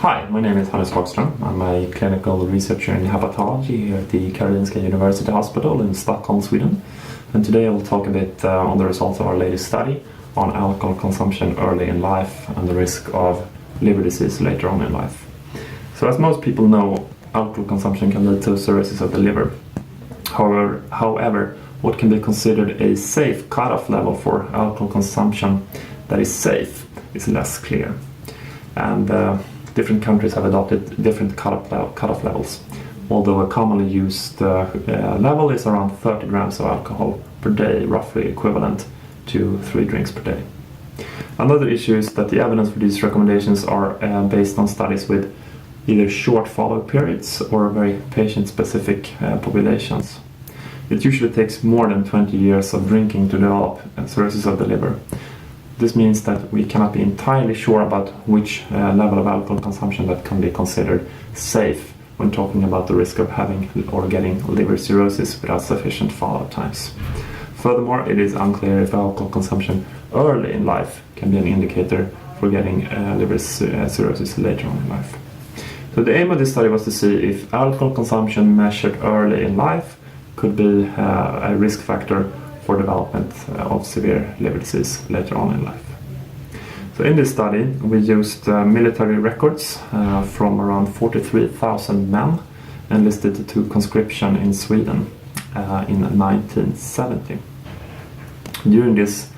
Hi, my name is Hagström. I'm a clinical researcher in hepatology here at the Karolinska University Hospital in Stockholm, Sweden. And today I will talk a bit on the results of our latest study on alcohol consumption early in life and the risk of liver disease later on in life. So as most people know, alcohol consumption can lead to cirrhosis of the liver. However, what can be considered a safe cutoff level for alcohol consumption that is safe is less clear. And different countries have adopted different cutoff levels, although a commonly used level is around 30 grams of alcohol per day, roughly equivalent to 3 drinks per day. Another issue is that the evidence for these recommendations are based on studies with either short follow-up periods or very patient-specific populations. It usually takes more than 20 years of drinking to develop cirrhosis of the liver. This means that we cannot be entirely sure about which level of alcohol consumption that can be considered safe when talking about the risk of having or getting liver cirrhosis without sufficient follow-up times. Furthermore, it is unclear if alcohol consumption early in life can be an indicator for getting liver cirrhosis later on in life. So the aim of this study was to see if alcohol consumption measured early in life could be a risk factor for development of severe liver disease later on in life. So in this study we used military records from around 43,000 men enlisted to conscription in Sweden in 1970. During this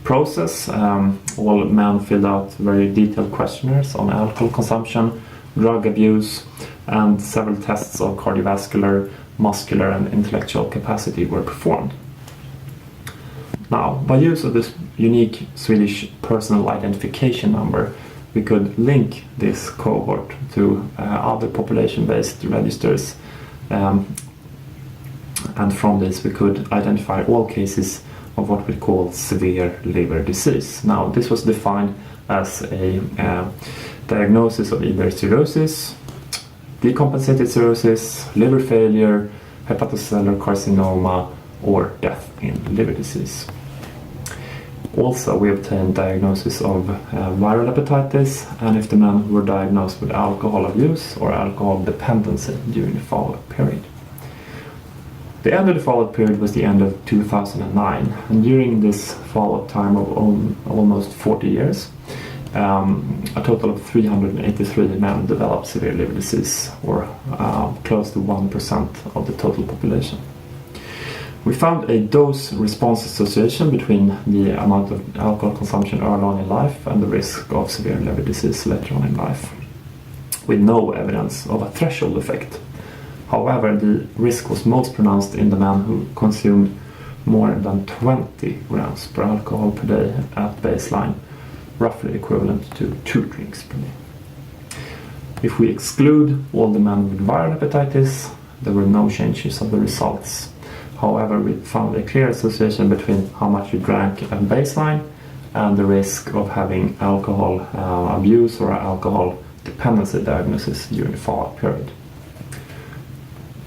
process all men filled out very detailed questionnaires on alcohol consumption, drug abuse, and several tests of cardiovascular, muscular and intellectual capacity were performed. Now, by use of this unique Swedish personal identification number, we could link this cohort to other population-based registers, and from this we could identify all cases of what we call severe liver disease. Now, this was defined as a diagnosis of either cirrhosis, decompensated cirrhosis, liver failure, hepatocellular carcinoma, or death in liver disease. Also, we obtained diagnosis of viral hepatitis, and if the men were diagnosed with alcohol abuse or alcohol dependency during the follow-up period. The end of the follow-up period was the end of 2009, and during this follow-up time of almost 40 years, a total of 383 men developed severe liver disease, or close to 1% of the total population. We found a dose-response association between the amount of alcohol consumption early on in life and the risk of severe liver disease later on in life, with no evidence of a threshold effect. However, the risk was most pronounced in the men who consumed more than 20 grams per alcohol per day at baseline, roughly equivalent to 2 drinks per day. If we exclude all the men with viral hepatitis, there were no changes of the results. However, we found a clear association between how much you drank at baseline and the risk of having alcohol abuse or alcohol dependency diagnosis during the follow-up period.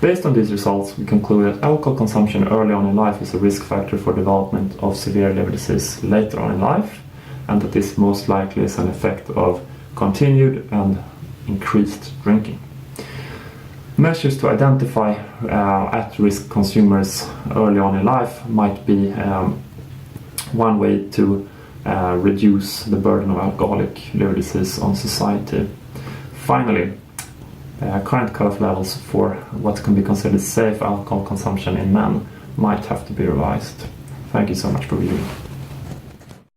Based on these results, we conclude that alcohol consumption early on in life is a risk factor for development of severe liver disease later on in life, and that this most likely is an effect of continued and increased drinking. Measures to identify at-risk consumers early on in life might be one way to reduce the burden of alcoholic liver disease on society. Finally, current cutoff levels for what can be considered safe alcohol consumption in men might have to be revised. Thank you so much for viewing.